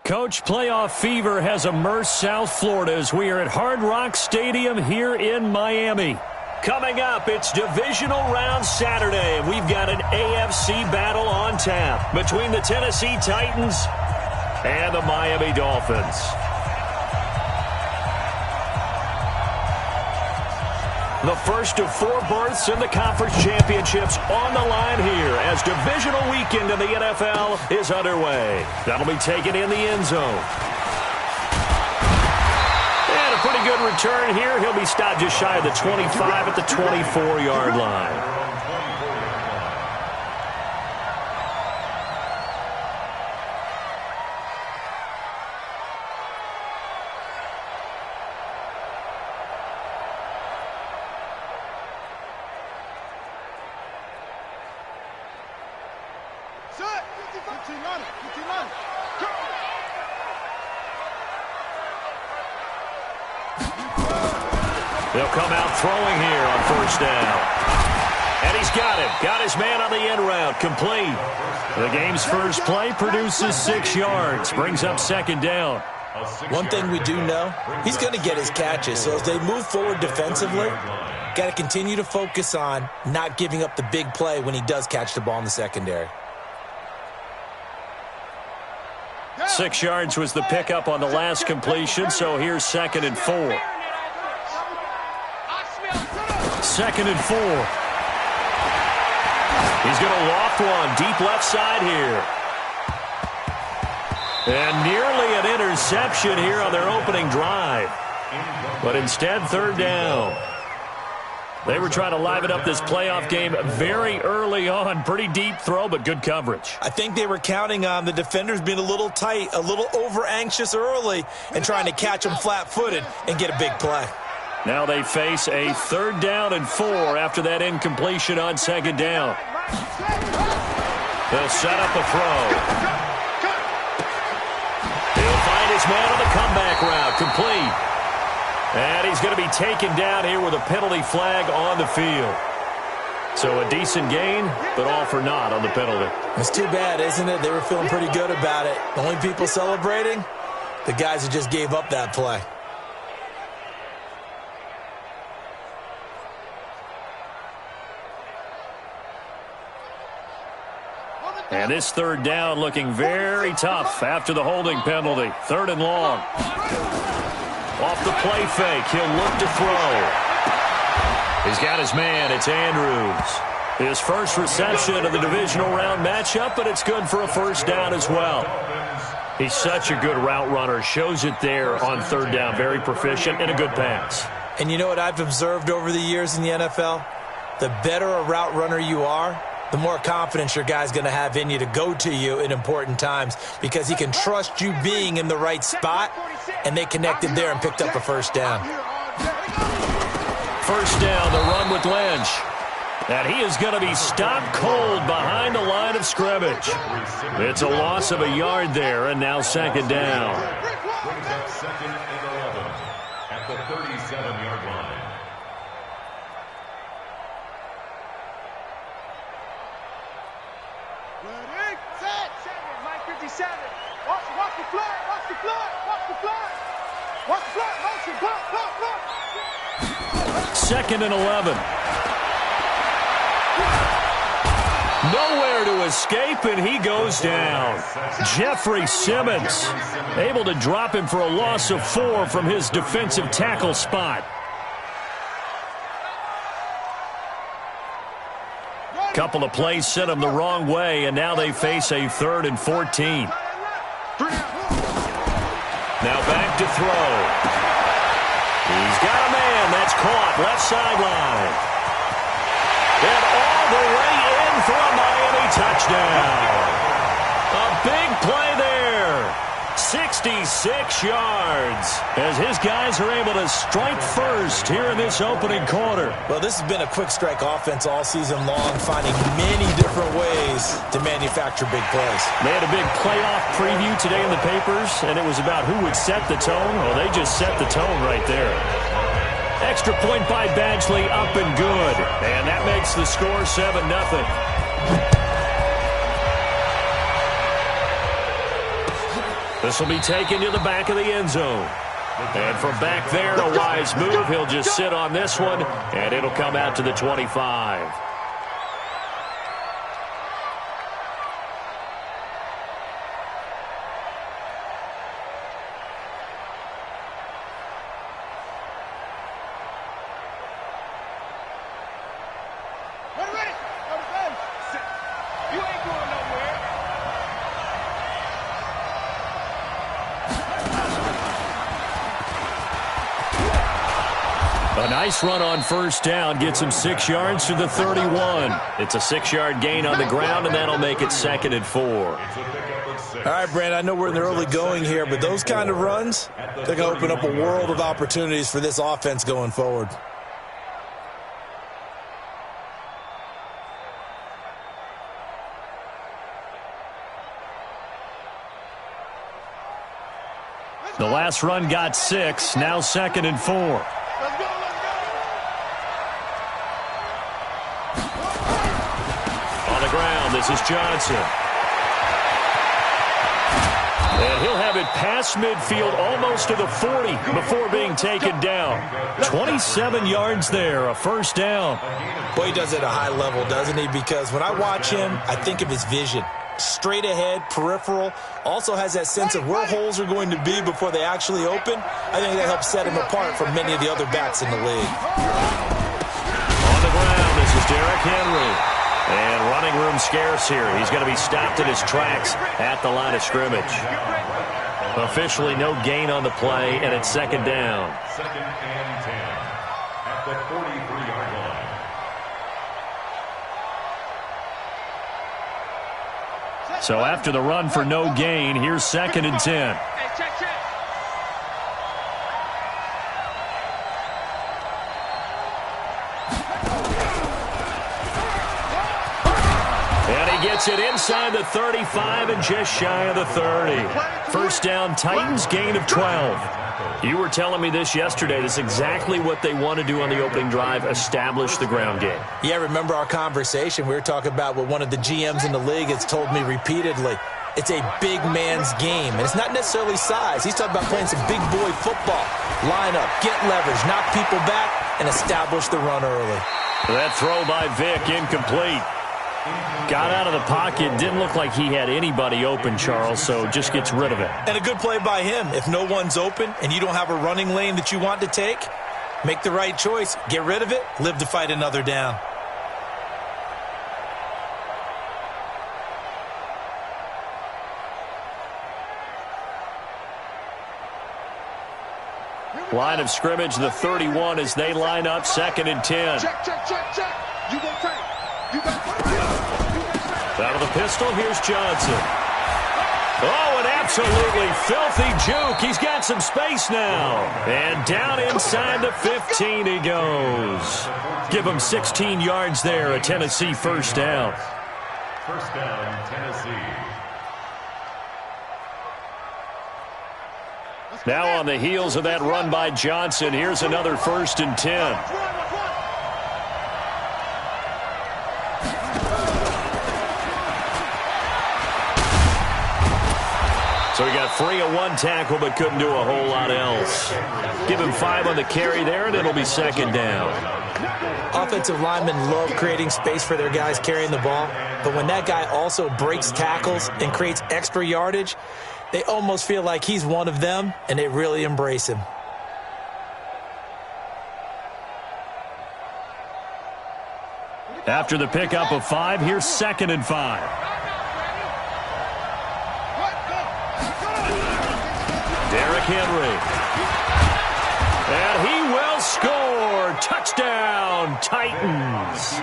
Coach, playoff fever has immersed South Florida as we are at Hard Rock Stadium here in Miami. Coming up, it's divisional round Saturday. We've got an AFC battle on tap between the Tennessee Titans and the Miami Dolphins. The first of 4 berths in the conference championships on the line here as divisional weekend in the NFL is underway. That'll be taken in the end zone. And a pretty good return here. He'll be stopped just shy of the 25 at the 24-yard line. They'll come out throwing here on first down. And he's got him. Got his man on the end route. Complete. The game's first play produces 6 yards. Brings up second down. One thing we do know, he's going to get his catches. So as they move forward defensively, got to continue to focus on not giving up the big play when he does catch the ball in the secondary. 6 yards was the pickup on the last completion, so here's 2nd and 4. 2nd and 4. He's going to loft one deep left side here. And nearly an interception here on their opening drive. But instead, 3rd down. They were trying to liven up this playoff game very early on. Pretty deep throw, but good coverage. I think they were counting on the defenders being a little tight, a little over-anxious early, and trying to catch them flat-footed and get a big play. Now they face a 3rd down and 4 after that incompletion on 2nd down. They'll set up a throw. He'll find his man on the comeback route. Complete. And he's going to be taken down here with a penalty flag on the field. So a decent gain, but all for naught on the penalty. It's too bad, isn't it? They were feeling pretty good about it. The only people celebrating, the guys who just gave up that play. And this 3rd down looking very tough after the holding penalty. 3rd and long. Off the play fake, he'll look to throw. He's got his man, it's Andrews. His first reception of the divisional round matchup, but it's good for a 1st down as well. He's such a good route runner. Shows it there on 3rd down. Very proficient and a good pass. And you know what I've observed over the years in the NFL? The better a route runner you are, the more confidence your guy's going to have in you to go to you in important times because he can trust you being in the right spot, and they connected there and picked up a 1st down. 1st down, the run with Lynch. And he is going to be stopped cold behind the line of scrimmage. It's a loss of a yard there, and now 2nd down. Second and 11 at the 37-yard line. Watch the fly, watch the fly, watch the fly. Watch the fly, motion, block. 2nd and 11. Nowhere to escape, and he goes down. Jeffrey Simmons able to drop him for a loss of 4 from his defensive tackle spot. Couple of plays sent him the wrong way, and now they face a 3rd and 14. Now back to throw. He's got a man. That's caught. Left sideline. And all the way in for a Miami touchdown. A big play there. 66 yards as his guys are able to strike first here in this opening quarter. Well, this has been a quick strike offense all season long, finding many different ways to manufacture big plays. They had a big playoff preview today in the papers, and it was about who would set the tone. Well, they just set the tone right there. Extra point by Badgley, up and good. And that makes the score 7-0. This will be taken to the back of the end zone. And from back there, a wise move. He'll just sit on this one, and it'll come out to the 25. A nice run on first down gets him 6 yards to the 31. It's a 6-yard gain on the ground, and that'll make it 2nd and 4. All right, Brand, I know we're in the early going here, but those kind of runs, they're going to open up a world of opportunities for this offense going forward. The last run got 6, now 2nd and 4. This is Johnson. And he'll have it past midfield almost to the 40 before being taken down. 27 yards there, a first down. Boy, he does it at a high level, doesn't he? Because when I watch him, I think of his vision. Straight ahead, peripheral, also has that sense of where holes are going to be before they actually open. I think that helps set him apart from many of the other backs in the league. On the ground, this is Derrick Henry. And running room scarce here. He's going to be stopped in his tracks at the line of scrimmage. Officially no gain on the play, and it's 2nd down. 2nd and 10 at the 43-yard line. So after the run for no gain, here's 2nd and 10. Gets it inside the 35 and just shy of the 30. First down, Titans, gain of 12. You were telling me this yesterday. This is exactly what they want to do on the opening drive, establish the ground game. Yeah, remember our conversation. We were talking about what one of the GMs in the league has told me repeatedly. It's a big man's game, and it's not necessarily size. He's talking about playing some big boy football. Line up, get leverage, knock people back, and establish the run early. That throw by Vick, incomplete. Got out of the pocket. Didn't look like he had anybody open, Charles, so just gets rid of it. And a good play by him. If no one's open and you don't have a running lane that you want to take, make the right choice. Get rid of it. Live to fight another down. Line of scrimmage, the 31 as they line up, 2nd and 10. Check. You go take. You got out of the pistol, here's Johnson. Oh, an absolutely filthy juke. He's got some space now. And down inside the 15 he goes. Give him 16 yards there, a Tennessee first down. First down, Tennessee. Now on the heels of that run by Johnson, here's another 1st and 10. So he got free of one tackle but couldn't do a whole lot else. Give him 5 on the carry there, and it'll be 2nd down. Offensive linemen love creating space for their guys carrying the ball, but when that guy also breaks tackles and creates extra yardage, they almost feel like he's one of them, and they really embrace him. After the pickup of 5, here's 2nd and 5. Derrick Henry. And he will score. Touchdown, Titans.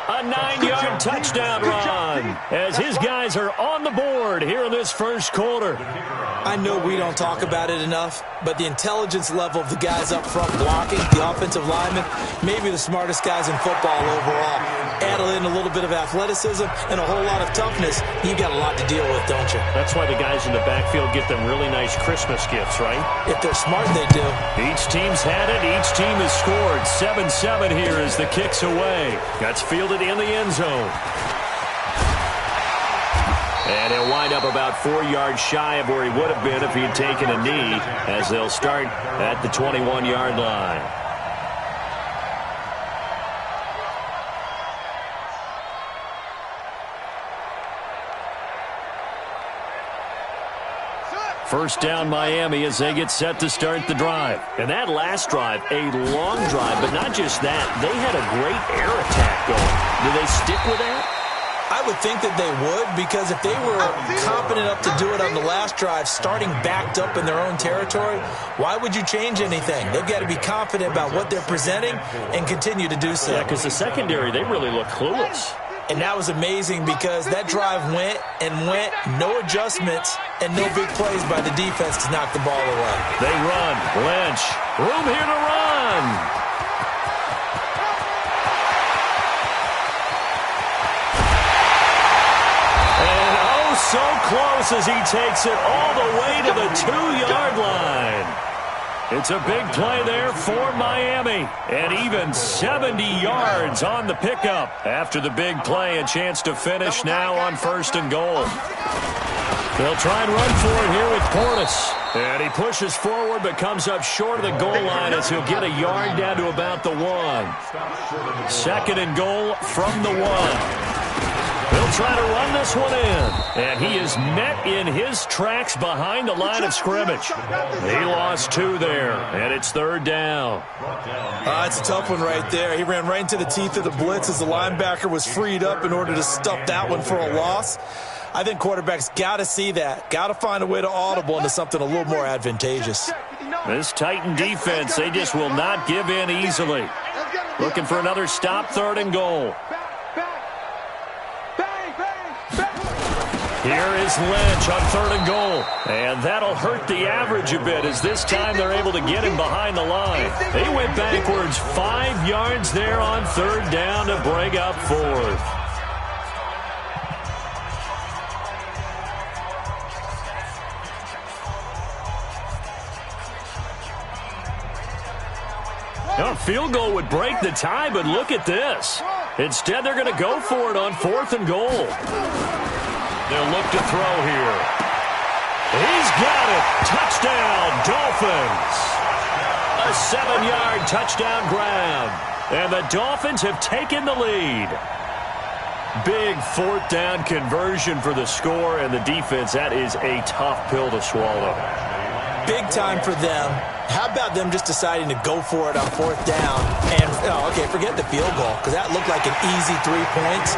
A 9-yard touchdown run as his guys are on the board here in this first quarter. I know we don't talk about it enough, but the intelligence level of the guys up front blocking, the offensive linemen, maybe the smartest guys in football overall. Add in a little bit of athleticism and a whole lot of toughness, you got a lot to deal with, don't you? That's why the guys in the backfield get them really nice Christmas gifts, right? If they're smart, they do. Each team's had it. Each team has scored. 7-7 here as the kick's away. That's fielded in the end zone. And he'll wind up about 4 yards shy of where he would have been if he had taken a knee, as they'll start at the 21-yard line. First down Miami as they get set to start the drive. And that last drive, a long drive, but not just that. They had a great air attack going. Do they stick with that? I would think that they would, because if they were competent enough to do it on the last drive, starting backed up in their own territory, why would you change anything? They've got to be confident about what they're presenting and continue to do so. Yeah, because the secondary, they really look clueless. And that was amazing because that drive went and went, no adjustments, and no big plays by the defense to knock the ball away. They run. Lynch. Room here to run. And oh, so close as he takes it all the way to the 2-yard line. It's a big play there for Miami. And even 70 yards on the pickup. After the big play, a chance to finish now on 1st and goal. They'll try and run for it here with Portis. And he pushes forward but comes up short of the goal line as he'll get a yard down to about the 1. 2nd and goal from the 1. He'll try to run this one in. And he is met in his tracks behind the line of scrimmage. He lost 2 there, and it's 3rd down. It's a tough one right there. He ran right into the teeth of the blitz as the linebacker was freed up in order to stuff that one for a loss. I think quarterbacks got to see that. Got to find a way to audible into something a little more advantageous. This Titan defense, they just will not give in easily. Looking for another stop, 3rd and goal. Here is Lynch on 3rd and goal. And that'll hurt the average a bit as this time they're able to get him behind the line. They went backwards 5 yards there on 3rd down to break up 4th. A field goal would break the tie, but look at this. Instead, they're going to go for it on 4th and goal. They'll look to throw here. He's got it. Touchdown, Dolphins. A 7-yard touchdown grab. And the Dolphins have taken the lead. Big 4th down conversion for the score, and the defense, that is a tough pill to swallow. Big time for them. How about them just deciding to go for it on 4th down? And, forget the field goal, because that looked like an easy 3 points.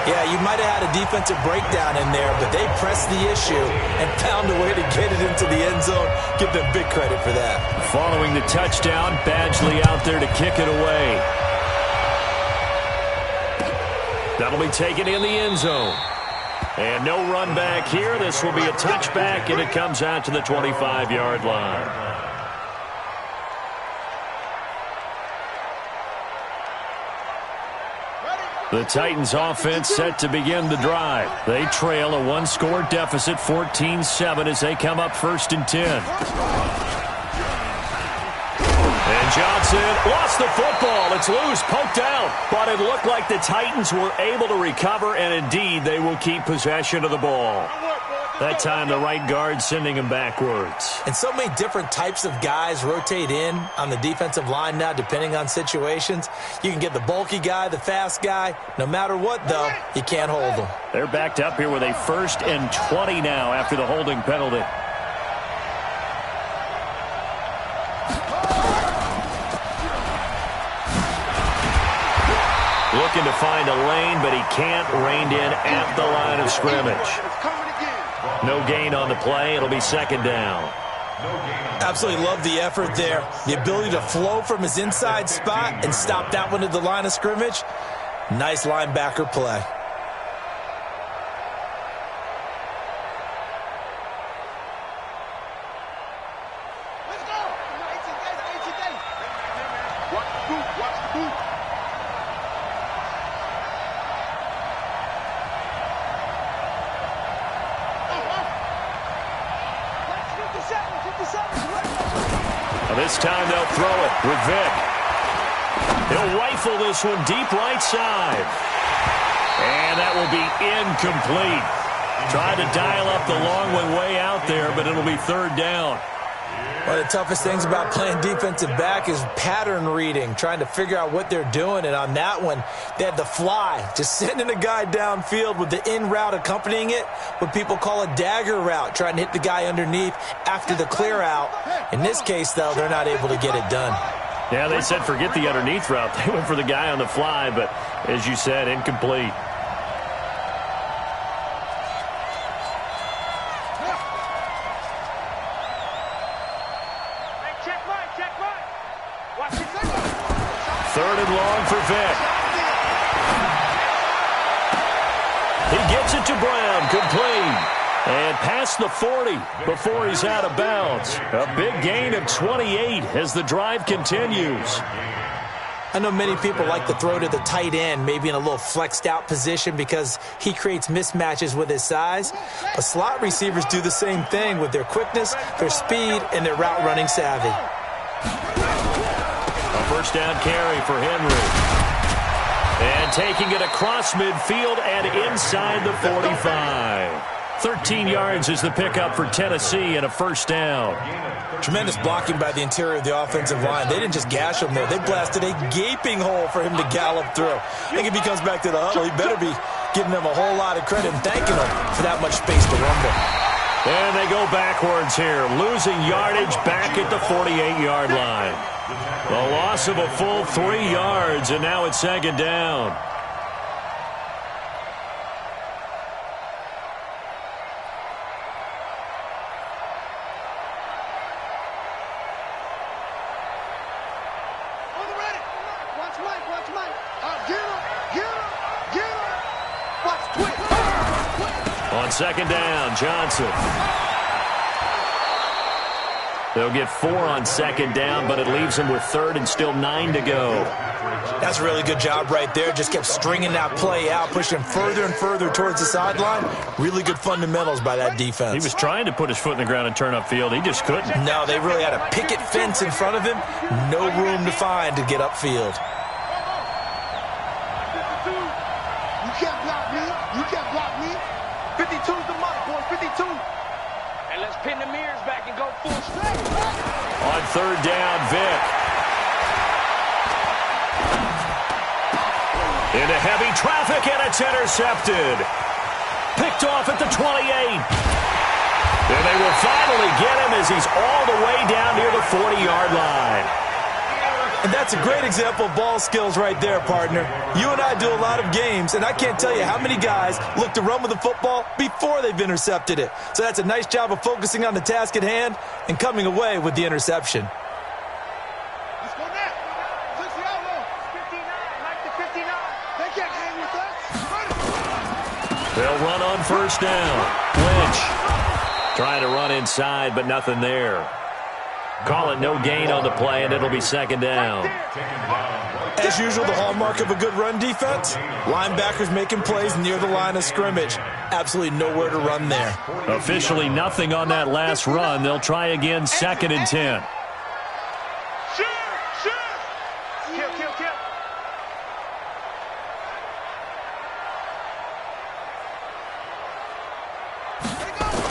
Yeah, you might have had a defensive breakdown in there, but they pressed the issue and found a way to get it into the end zone. Give them big credit for that. Following the touchdown, Badgley out there to kick it away. That'll be taken in the end zone. And no run back here. This will be a touchback, and it comes out to the 25-yard line. The Titans offense set to begin the drive. They trail a 1-score deficit, 14-7, as they come up 1st and 10. And Johnson lost the football. It's loose, poked out. But it looked like the Titans were able to recover, and indeed they will keep possession of the ball. That time the right guard sending him backwards. And so many different types of guys rotate in on the defensive line now depending on situations. You can get the bulky guy, the fast guy. No matter what, though, you can't hold them. They're backed up here with a 1st and 20 now after the holding penalty. Looking to find a lane, but he can't. Reined in at the line of scrimmage. No gain on the play. It'll be 2nd down. Absolutely love the effort there. The ability to flow from his inside spot and stop that one at the line of scrimmage. Nice linebacker play. This time they'll throw it with Vick. He'll rifle this one deep right side. And that will be incomplete. Tried to dial up the long one way out there, but it'll be third down. One of the toughest things about playing defensive back is pattern reading, trying to figure out what they're doing. And on that one, they had the fly, just sending a guy downfield with the in route accompanying it, what people call a dagger route, trying to hit the guy underneath after the clear out. In this case, though, they're not able to get it done. Yeah, they said forget the underneath route. They went for the guy on the fly, but as you said, incomplete. Third and long for Vick. He gets it to Brown, complete. And past the 40 before he's out of bounds. A big gain of 28 as the drive continues. I know many people like to throw to the tight end, maybe in a little flexed out position because he creates mismatches with his size. But slot receivers do the same thing with their quickness, their speed, and their route running savvy. A first down carry for Henry. And taking it across midfield and inside the 45. 13 yards is the pickup for Tennessee and a first down. Tremendous blocking by the interior of the offensive line. They didn't just gash him there. They blasted a gaping hole for him to gallop through. I think if he comes back to the huddle, he better be giving them a whole lot of credit and thanking them for that much space to rumble. And they go backwards here, losing yardage back at the 48-yard line. A loss of a full 3 yards, and now it's second down. On second down, Johnson. They'll get 4 on second down, but it leaves them with third and still 9 to go. That's a really good job right there. Just kept stringing that play out, pushing further and further towards the sideline. Really good fundamentals by that defense. He was trying to put his foot in the ground and turn upfield. He just couldn't. No, they really had a picket fence in front of him. No room to find to get upfield. You can't block me. You can't block me. 52's the mark, boy. 52. And let's pin the mirrors back and go full straight. On third down, Vick. Into heavy traffic, and it's intercepted. Picked off at the 28. And they will finally get him as he's all the way down near the 40-yard line. And that's a great example of ball skills right there, partner. You and I do a lot of games, and I can't tell you how many guys look to run with the football before they've intercepted it. So that's a nice job of focusing on the task at hand and coming away with the interception. Let's go now. 60 outlaw. 59. Like the 59. They can't hang with us. They'll run on first down. Lynch trying to run inside, but nothing there. Call it no gain on the play, and it'll be second down. As usual, the hallmark of a good run defense, linebackers making plays near the line of scrimmage. Absolutely nowhere to run there. Officially nothing on that last run. They'll try again, second and 10. Shoot. Kill.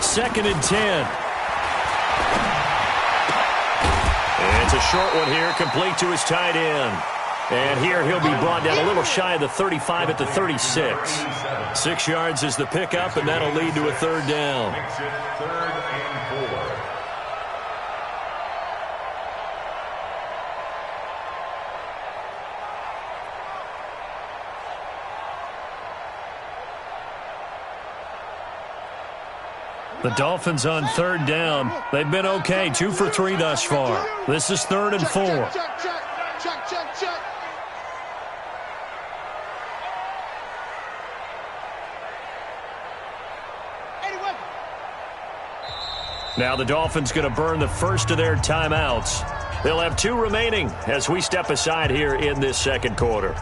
Second and 10. It's a short one here, complete to his tight end. And here he'll be brought down a little shy of the 35 at the 36. 6 yards is the pickup, and that'll lead to a third down. Makes it 3rd and 4. The Dolphins on third down. They've been okay, 2 for 3 thus far. This is 3rd and 4. Check. Anyway. Now the Dolphins going to burn the first of their timeouts. They'll have 2 remaining as we step aside here in this second quarter.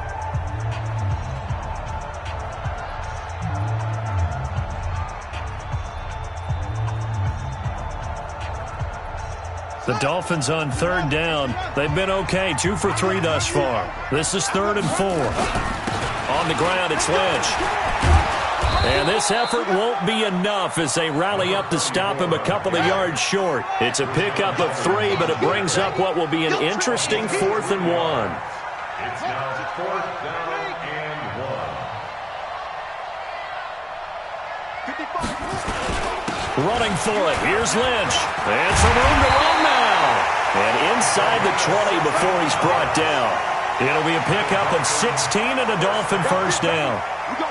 The Dolphins on third down. They've been okay, 2 for 3 thus far. This is 3rd and 4. On the ground, it's Lynch. And this effort won't be enough as they rally up to stop him a couple of yards short. It's a pickup of 3, but it brings up what will be an interesting 4th and 1. It's now 4th down and 1. Running for it. Here's Lynch. And some room to run now. And inside the 20 before he's brought down. It'll be a pickup of 16 and a Dolphin first down.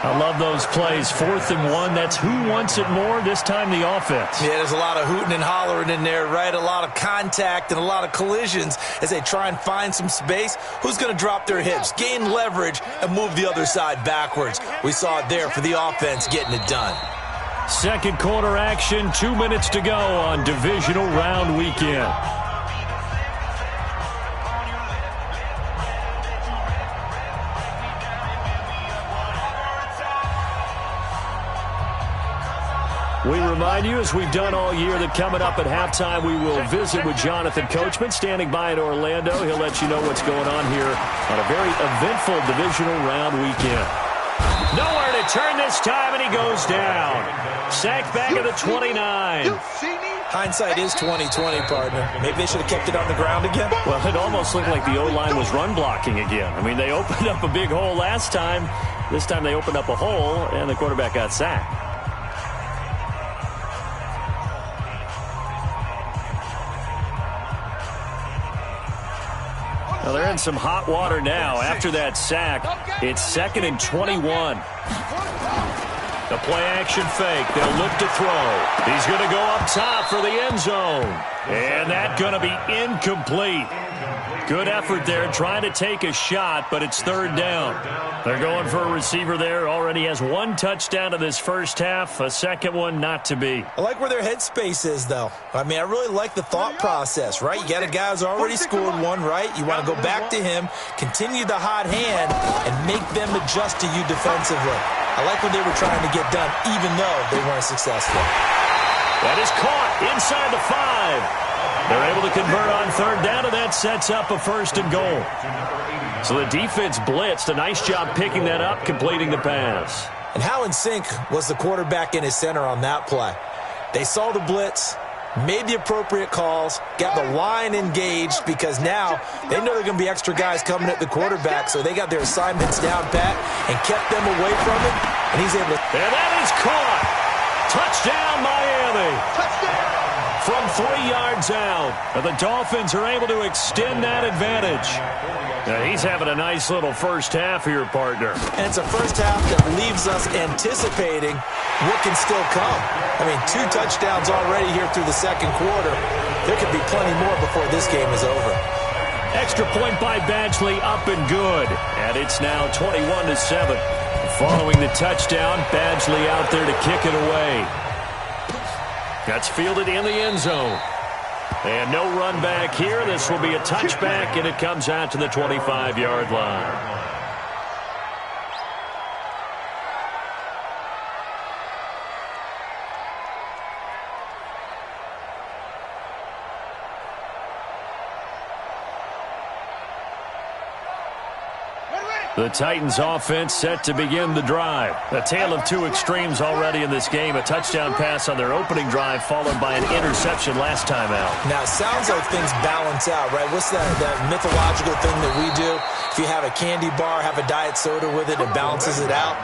I love those plays. 4th and 1. That's who wants it more, this time the offense. Yeah, there's a lot of hooting and hollering in there, right? A lot of contact and a lot of collisions as they try and find some space. Who's going to drop their hips, gain leverage, and move the other side backwards? We saw it there for the offense getting it done. Second quarter action, 2 minutes to go on divisional round weekend. We remind you, as we've done all year, that coming up at halftime, we will visit with Jonathan Coachman, standing by in Orlando. He'll let you know what's going on here on a very eventful divisional round weekend. Nowhere to turn this time, and he goes down. Sacked back at the 29. Hindsight is 20/20, partner. Maybe they should have kept it on the ground again. Well, it almost looked like the O-line was run blocking again. I mean, they opened up a big hole last time. This time they opened up a hole, and the quarterback got sacked. Well, they're in some hot water now. After that sack, it's 2nd and 21. The play-action fake. They'll look to throw. He's going to go up top for the end zone. And that's going to be incomplete. Good effort there, trying to take a shot, but it's 3rd down. They're going for a receiver there. Already has 1 touchdown in this first half. A second one not to be. I like where their headspace is, though. I mean, I really like the thought process, right? You got a guy who's already scored 1, right? You want to go back to him, continue the hot hand, and make them adjust to you defensively. I like what they were trying to get done, even though they weren't successful. That is caught inside the 5. They're able to convert on 3rd down, and that sets up a 1st and goal. So the defense blitzed. A nice job picking that up, completing the pass. And how in sync was the quarterback in his center on that play? They saw the blitz, made the appropriate calls, got the line engaged, because now they know there are going to be extra guys coming at the quarterback, so they got their assignments down pat and kept them away from him, and he's able to... And that is caught. Touchdown, Miami. Touchdown. From 3 yards out, the Dolphins are able to extend that advantage. Now, he's having a nice little first half here, partner. And it's a first half that leaves us anticipating what can still come. I mean, 2 touchdowns already here through the second quarter. There could be plenty more before this game is over. Extra point by Badgley, up and good. And it's now 21-7. Following the touchdown, Badgley out there to kick it away. That's fielded in the end zone. And no run back here. This will be a touchback, and it comes out to the 25-yard line. The Titans offense set to begin the drive. A tale of 2 extremes already in this game. A touchdown pass on their opening drive followed by an interception last time out. Now, it sounds like things balance out, right? What's that mythological thing that we do? If you have a candy bar, have a diet soda with it, it balances it out.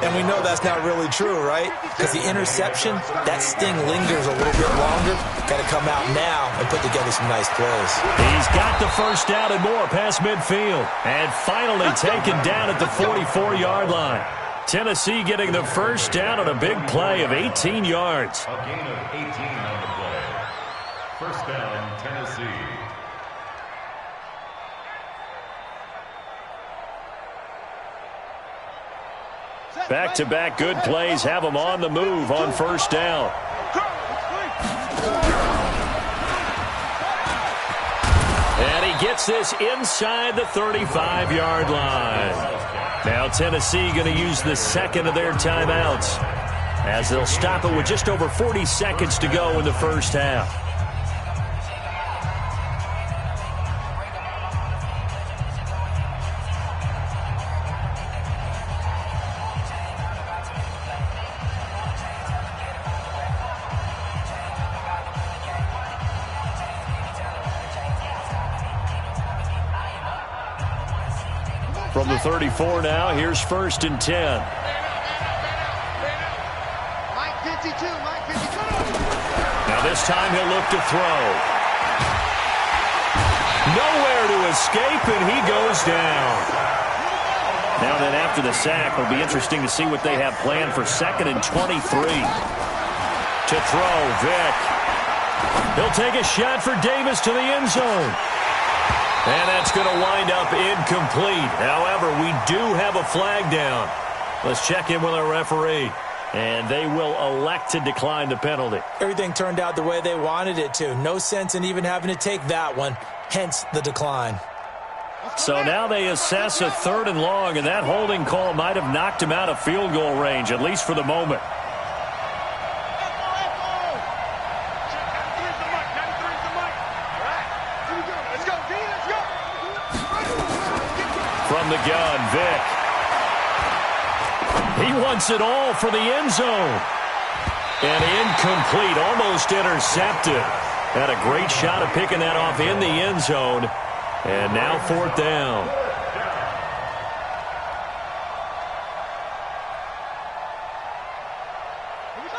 And we know that's not really true, right? Because the interception, that sting lingers a little bit longer. Got to come out now and put together some nice plays. He's got the first down and more past midfield. And finally taken down at the 44-yard line. Tennessee getting the first down on a big play of 18 yards. A gain of 18 on the play. First down, Tennessee. Back-to-back good plays have them on the move on first down. And he gets this inside the 35-yard line. Now Tennessee going to use the second of their timeouts as they'll stop it with just over 40 seconds to go in the first half. 34 now. Here's 1st and 10. Mike 52, Mike 52. Now this time he'll look to throw. Nowhere to escape, and he goes down. Now then, after the sack, it'll be interesting to see what they have planned for 2nd and 23. To throw, Vick. He'll take a shot for Davis to the end zone. And that's going to wind up incomplete. However, we do have a flag down. Let's check in with our referee. And they will elect to decline the penalty. Everything turned out the way they wanted it to. No sense in even having to take that one. Hence the decline. So now they assess a 3rd and long, and that holding call might have knocked him out of field goal range, at least for the moment. From the gun, Vick. He wants it all for the end zone. And incomplete, almost intercepted. Had a great shot of picking that off in the end zone. And now 4th down.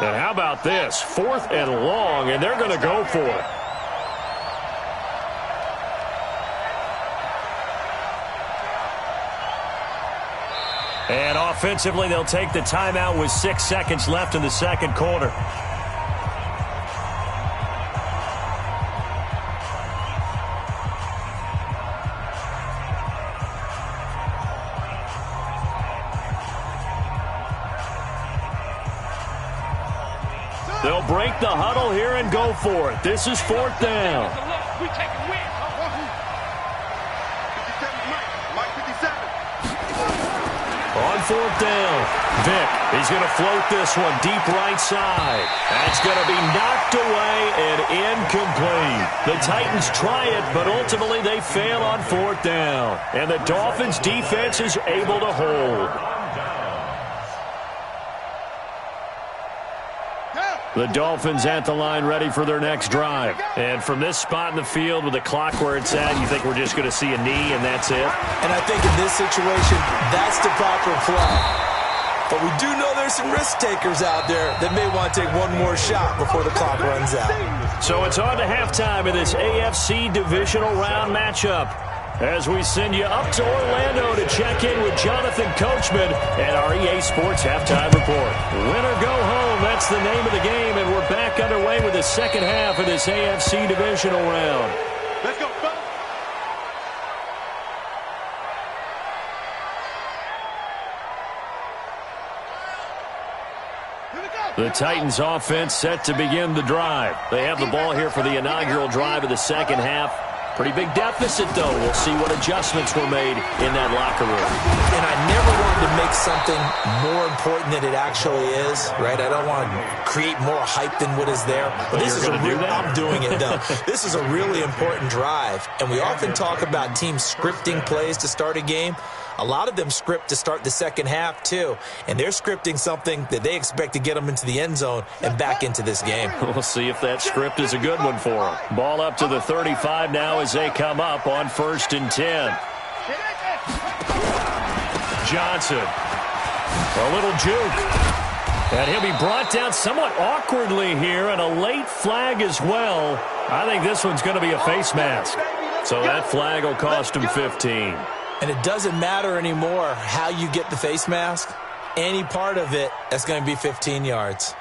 And how about this? 4th and long, and they're going to go for it. And offensively, they'll take the timeout with 6 seconds left in the 2nd quarter. They'll break the huddle here and go for it. This is 4th down. We taking wins. 57, Mike 57. On 4th down, Vick, he's going to float this one deep right side. That's going to be knocked away and incomplete. The Titans try it, but ultimately they fail on 4th down. And the Dolphins' defense is able to hold. The Dolphins at the line ready for their next drive. And from this spot in the field with the clock where it's at, you think we're just going to see a knee and that's it? And I think in this situation, that's the proper play. But we do know there's some risk takers out there that may want to take one more shot before the clock runs out. So it's on to halftime in this AFC divisional round matchup, as we send you up to Orlando to check in with Jonathan Coachman and our EA Sports Halftime Report. Win or go home, that's the name of the game, and we're back underway with the 2nd half of this AFC divisional round. Let's go, fellas. The Titans offense set to begin the drive. They have the ball here for the inaugural drive of the 2nd half. Pretty big deficit, though. We'll see what adjustments were made in that locker room. And I never wanted to make something more important than it actually is, right? I don't want to create more hype than what is there. But this is I'm doing it, though. This is a really important drive. And we often talk about teams scripting plays to start a game. A lot of them script to start the 2nd half, too. And they're scripting something that they expect to get them into the end zone and back into this game. We'll see if that script is a good one for them. Ball up to the 35 now as they come up on 1st and 10. Johnson. A little juke. And he'll be brought down somewhat awkwardly here, and a late flag as well. I think this one's going to be a face mask. So that flag will cost him 15. And it doesn't matter anymore how you get the face mask. Any part of it, that's going to be 15 yards.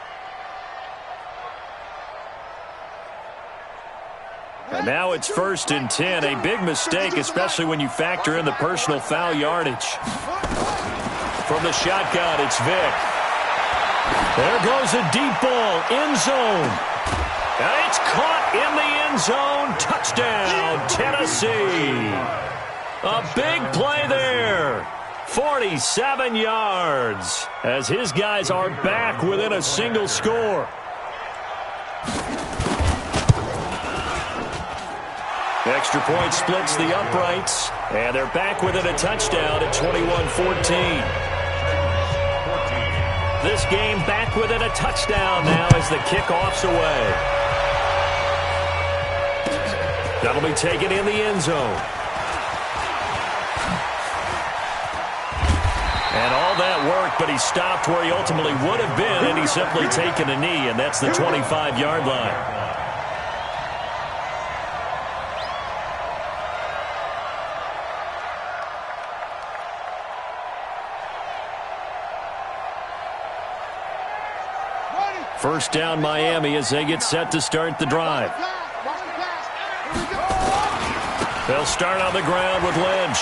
And now it's 1st and 10. A big mistake, especially when you factor in the personal foul yardage. From the shotgun, it's Vick. There goes a deep ball, end zone. And it's caught in the end zone. Touchdown, Tennessee. A big play there. 47 yards as his guys are back within a single score. Extra point splits the uprights, and they're back within a touchdown at 21-14. This game back within a touchdown now as the kickoff's away. That'll be taken in the end zone. And all that work, but he stopped where he ultimately would have been, and he's simply taken a knee, and that's the 25-yard line. First down, Miami, as they get set to start the drive. They'll start on the ground with Lynch.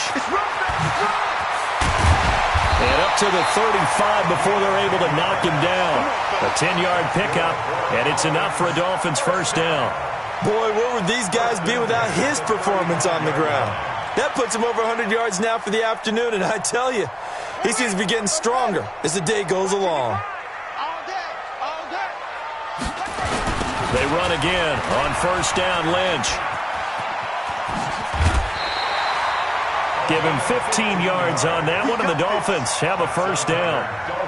And up to the 35 before they're able to knock him down. A 10-yard pickup, and it's enough for a Dolphins first down. Boy, where would these guys be without his performance on the ground? That puts him over 100 yards now for the afternoon, and I tell you, he seems to be getting stronger as the day goes along. They run again on first down, Lynch. Give him 15 yards on that one, and the Dolphins have a first down.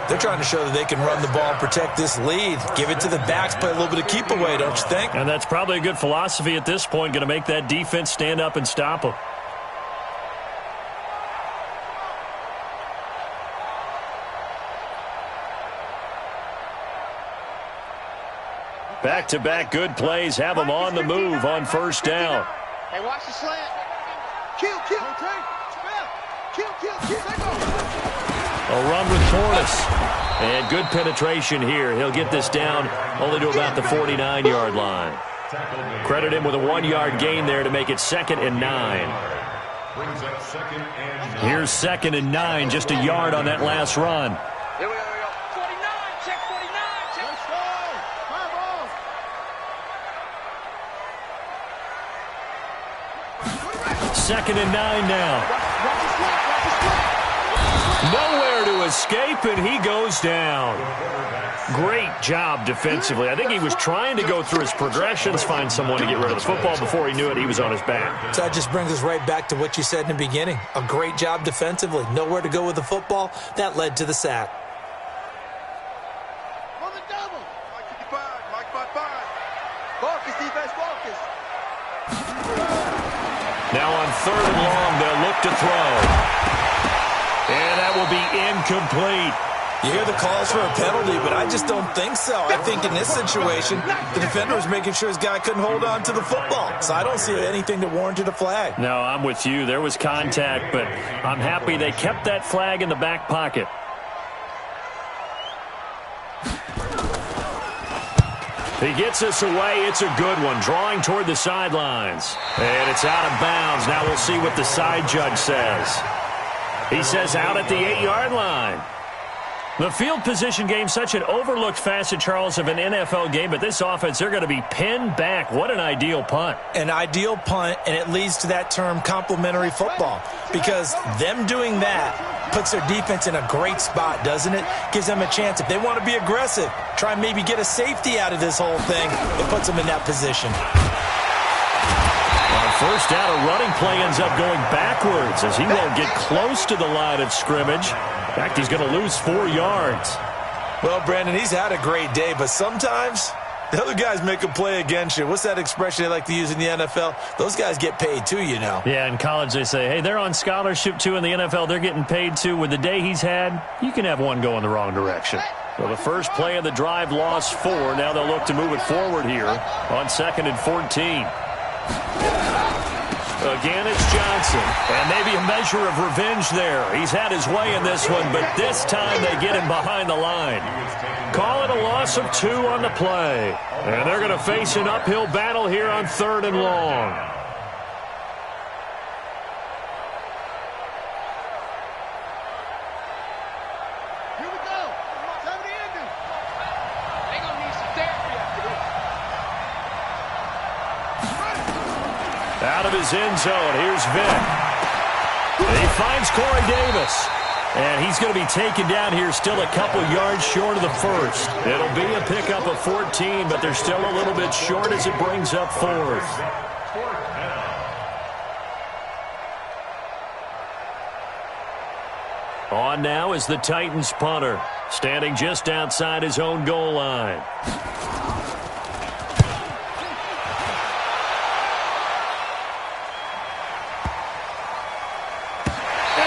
They're trying to show that they can run the ball and protect this lead. Give it to the backs, play a little bit of keep away, don't you think? And that's probably a good philosophy at this point, going to make that defense stand up and stop them. Back-to-back good plays have them on the move on first down. Hey, watch the slant. Kill. A run with Torres. And good penetration here. He'll get this down only to about the 49-yard line. Credit him with a 1-yard gain there to make it 2nd and 9. Here's 2nd and 9, just a yard on that last run. Here we go. 49, check 49, check. Second and 9 now. Nowhere to escape, and he goes down. Great job defensively. I think he was trying to go through his progressions, find someone to get rid of the football. Before he knew it, he was on his back. So that just brings us right back to what you said in the beginning. A great job defensively. Nowhere to go with the football. That led to the sack. On the double. Mike 55, Mike 55. Focus, defense, focus. Now on 3rd and long, they'll look to throw. And that will be incomplete. You hear the calls for a penalty, but I just don't think so. I think in this situation, the defender was making sure his guy couldn't hold on to the football. So I don't see anything that warranted a flag. No, I'm with you. There was contact, but I'm happy they kept that flag in the back pocket. He gets us away. It's a good one. Drawing toward the sidelines. And it's out of bounds. Now we'll see what the side judge says. He says out at the 8-yard line. The field position game, such an overlooked facet, Charles, of an NFL game, but this offense, they're going to be pinned back. What an ideal punt. An ideal punt, and it leads to that term complementary football, because them doing that puts their defense in a great spot, doesn't it? Gives them a chance. If they want to be aggressive, try and maybe get a safety out of this whole thing, it puts them in that position. On first down, a running play ends up going backwards as he won't get close to the line of scrimmage. In fact, he's going to lose 4 yards. Well, Brandon, he's had a great day, but sometimes the other guys make a play against you. What's that expression they like to use in the NFL? Those guys get paid too, you know. Yeah, in college they say, hey, they're on scholarship too. In the NFL, they're getting paid too. With the day he's had, you can have one go in the wrong direction. So the first play of the drive lost 4. Now they'll look to move it forward here on 2nd and 14. Again, it's Johnson. And maybe a measure of revenge there. He's had his way in this one, but this time they get him behind the line. Call it a loss of 2 on the play. And they're going to face an uphill battle here on 3rd and long. Here we go. 70 ending. They gonna need some therapy after this. Out of his end zone, here's Vick. And he finds Corey Davis. And he's going to be taken down here, still a couple yards short of the first. It'll be a pickup of 14, but they're still a little bit short as it brings up 4th. On now is the Titans punter, standing just outside his own goal line.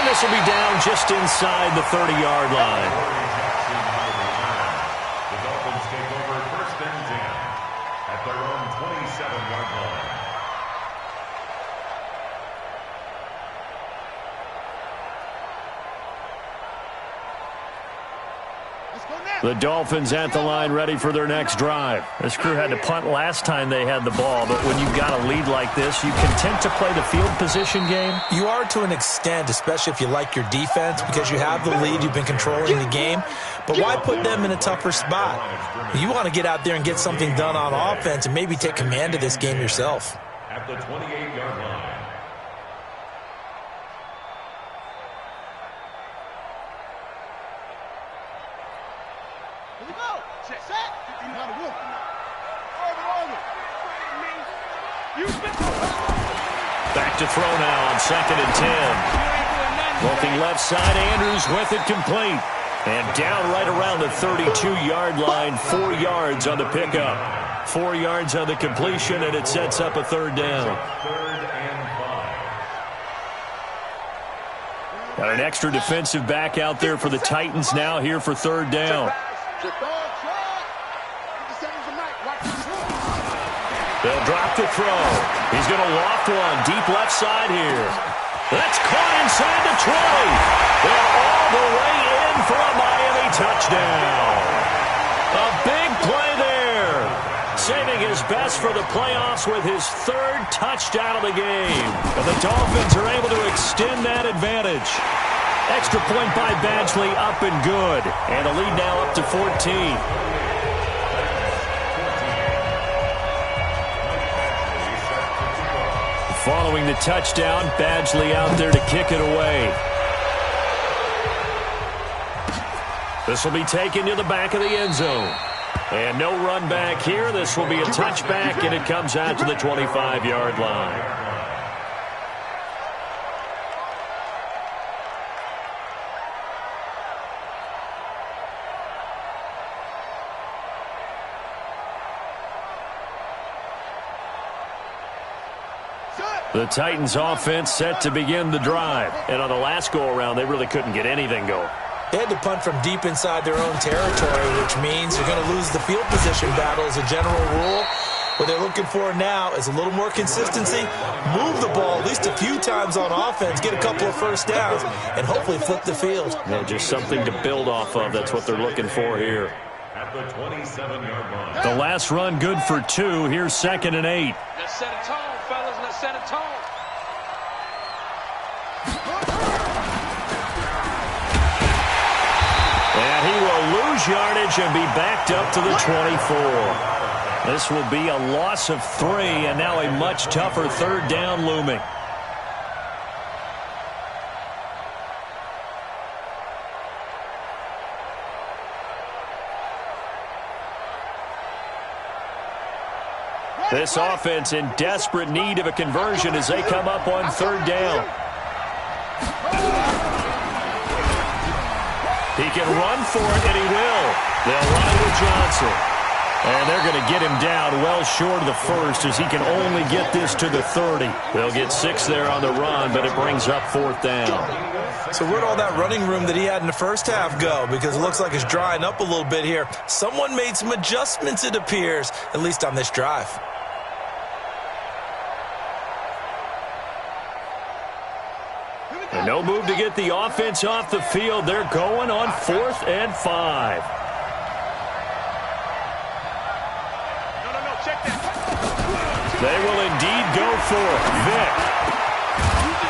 This will be down just inside the 30-yard line. The Dolphins take over first and 10 at their own 27-yard line. The Dolphins at the line ready for their next drive. This crew had to punt last time they had the ball, but when you've got a lead like this, you content to play the field position game? You are to an extent, especially if you like your defense, because you have the lead, you've been controlling the game. But why put them in a tougher spot? You want to get out there and get something done on offense and maybe take command of this game yourself. At the 28-yard line. Back to throw now on 2nd and 10. Looking left side, Andrews with it complete. And down right around the 32-yard line, 4 yards on the pickup. 4 yards on the completion, and it sets up a third down. Got an extra defensive back out there for the Titans now here for third down. They'll drop the throw. He's going to loft one deep left side here. That's caught inside the 20. They're all the way in for a Miami touchdown. A big play there. Saving his best for the playoffs with his 3rd touchdown of the game. And the Dolphins are able to extend that advantage. Extra point by Badgley up and good. And the lead now up to 14. Following the touchdown, Badgley out there to kick it away. This will be taken to the back of the end zone. And no run back here. This will be a touchback, and it comes out to the 25-yard line. The Titans offense set to begin the drive. And on the last go-around, they really couldn't get anything going. They had to punt from deep inside their own territory, which means you're going to lose the field position battle as a general rule. What they're looking for now is a little more consistency, move the ball at least a few times on offense, get a couple of first downs, and hopefully flip the field. Yeah, just something to build off of. That's what they're looking for here. At the 27-yard line. The last run good for 2. Here's 2nd and 8. Let's set a tone, fellas. Let's set a tone. And he will lose yardage and be backed up to the 24. This will be a loss of 3, and now a much tougher third down looming. This offense in desperate need of a conversion as they come up on third down. He can run for it, and he will. They'll line with Johnson. And they're going to get him down well short of the first as he can only get this to the 30. They'll get 6 there on the run, but it brings up 4th down. So where'd all that running room that he had in the first half go? Because it looks like it's drying up a little bit here. Someone made some adjustments, it appears, at least on this drive. And no move to get the offense off the field. They're going on 4th and 5. They will indeed go for it. Vick.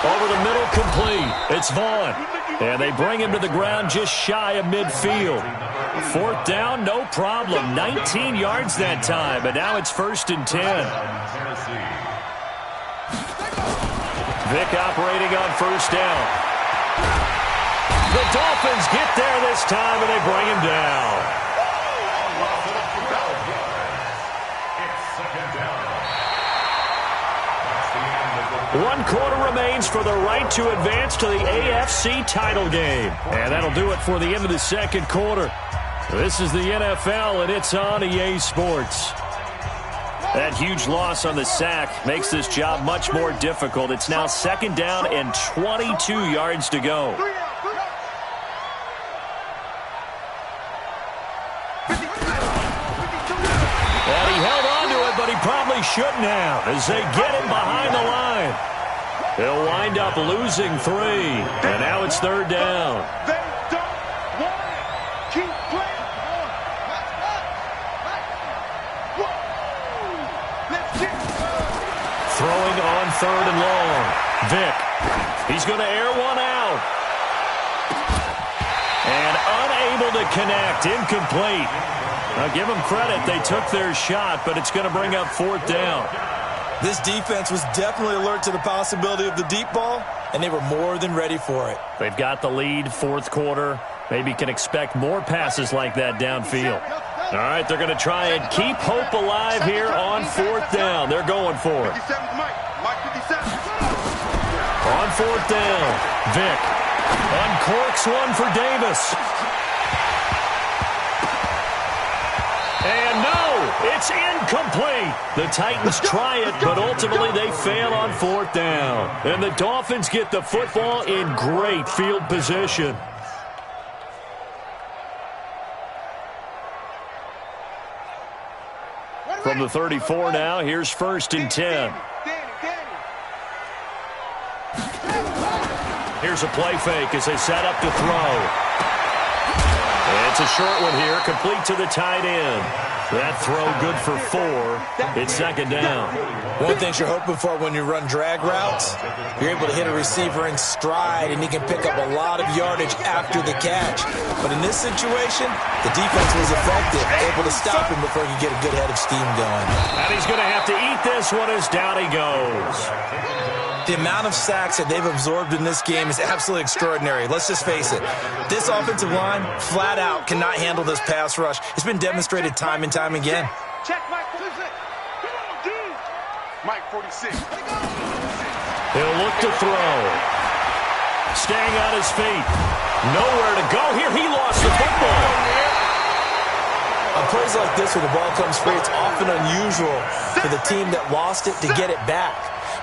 Over the middle, complete. It's Vaughn. And they bring him to the ground just shy of midfield. 4th down, no problem. 19 yards that time. But now it's 1st and 10. Vick operating on 1st down. The Dolphins get there this time, and they bring him down. One quarter remains for the right to advance to the AFC title game. And that'll do it for the end of the second quarter. This is the NFL, and it's on EA Sports. That huge loss on the sack makes this job much more difficult. It's now 2nd down and 22 yards to go. shouldn't have as they get him behind the line. He'll wind up losing 3, and now it's 3rd down. They don't want it. Keep playing. Let's get it. Throwing on 3rd and long. Vick. He's going to air one out. And unable to connect. Incomplete. Now give them credit. They took their shot, but it's going to bring up 4th down. This defense was definitely alert to the possibility of the deep ball, and they were more than ready for it. They've got the lead, 4th quarter. Maybe can expect more passes like that downfield. All right, they're going to try and keep hope alive here on 4th down. They're going for it. 57 Mike. Mike 57. On 4th down, Vick uncorks one for Davis. And no, it's incomplete. The Titans try it, but ultimately they fail on 4th down. And the Dolphins get the football in great field position. From the 34 now, here's 1st and 10. Here's a play fake as they set up to throw. And it's a short one here, complete to the tight end. That throw good for 4. It's 2nd down. One thing you're hoping for when you run drag routes, you're able to hit a receiver in stride, and he can pick up a lot of yardage after the catch. But in this situation, the defense was effective, able to stop him before he could get a good head of steam going. And he's going to have to eat this one as down he goes. The amount of sacks that they've absorbed in this game is absolutely extraordinary. Let's just face it. This offensive line, flat out, cannot handle this pass rush. It's been demonstrated time and time again. Check Mike 46. Come on, dude. Mike 46. He'll look to throw. Staying on his feet. Nowhere to go here. He lost the football. On plays like this where the ball comes free, it's often unusual for the team that lost it to get it back.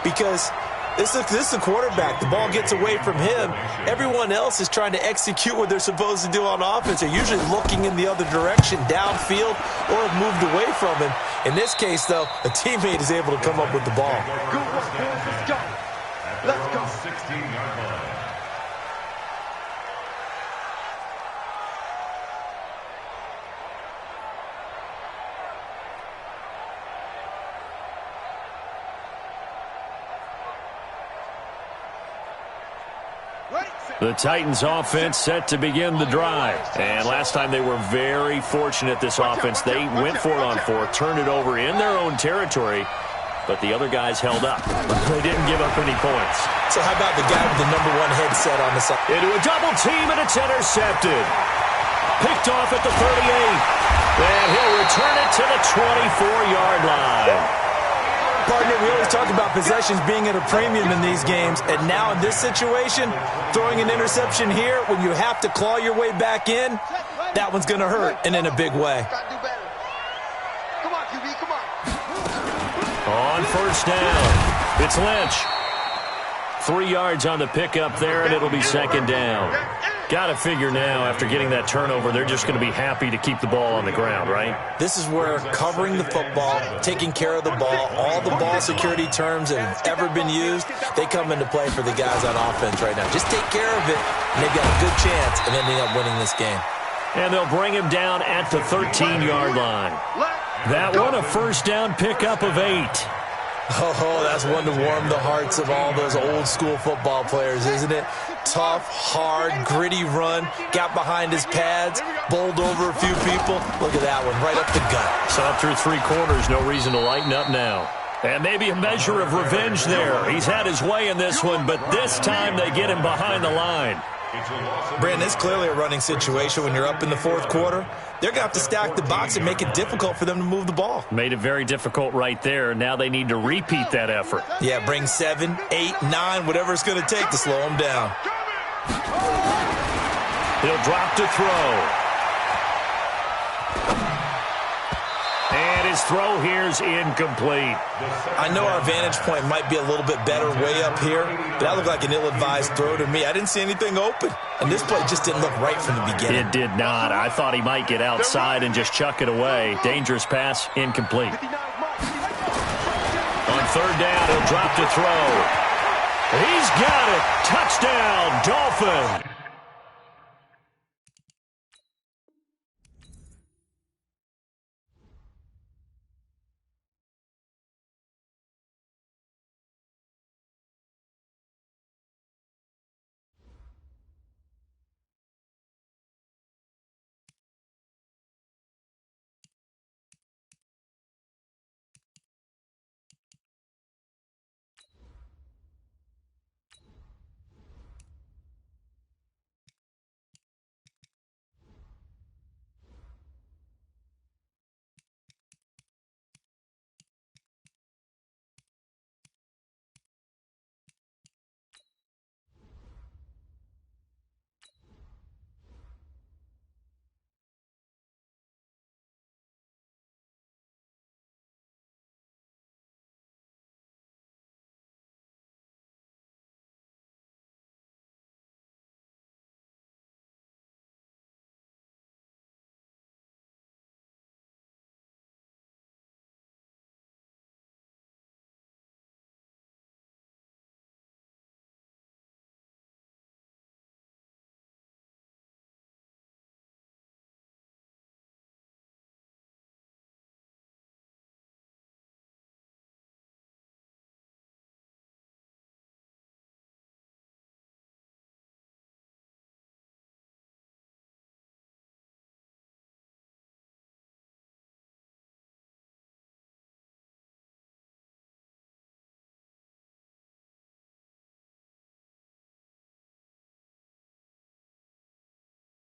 Because this is the quarterback. The ball gets away from him. Everyone else is trying to execute what they're supposed to do on offense. They're usually looking in the other direction, downfield, or have moved away from him. In this case, though, a teammate is able to come up with the ball. Good work, boys. Let's go. Let's go. 16-yard line. The Titans offense set to begin the drive. And last time they were very fortunate, this offense. They went for it on 4th, turned it over in their own territory, but the other guys held up. They didn't give up any points. So how about the guy with the #1 headset on the side? Into a double team, and it's intercepted. Picked off at the 38. And he'll return it to the 24-yard line. Partner, we always talk about possessions being at a premium in these games, and now in this situation, throwing an interception here when you have to claw your way back in, that one's going to hurt, and in a big way. Come on, QB, come on. On 1st down, it's Lynch. 3 yards on the pickup there, and it'll be 2nd down. Got to figure now, after getting that turnover, they're just going to be happy to keep the ball on the ground, right? This is where covering the football, taking care of the ball, all the ball security terms that have ever been used, they come into play for the guys on offense right now. Just take care of it, and they've got a good chance of ending up winning this game. And they'll bring him down at the 13-yard line. That one a 1st down pickup of 8. Oh, that's one to warm the hearts of all those old-school football players, isn't it? Tough, hard, gritty run, got behind his pads, bowled over a few people. Look at that one, right up the gut. So through 3 quarters, no reason to lighten up now. And maybe a measure of revenge there. He's had his way in this one, but this time they get him behind the line. Brandon, it's clearly a running situation when you're up in the 4th quarter. They're going to have to stack the box and make it difficult for them to move the ball. Made it very difficult right there. Now they need to repeat that effort. Yeah, bring 7, 8, 9, whatever it's going to take to slow them down. He'll drop to throw. And his throw here's incomplete. I know our vantage point might be a little bit better way up here, but that looked like an ill-advised throw to me. I didn't see anything open, and this play just didn't look right from the beginning. It did not. I thought he might get outside and just chuck it away. Dangerous pass, incomplete. third down. He'll drop to throw. He's got it. Touchdown, Dolphins.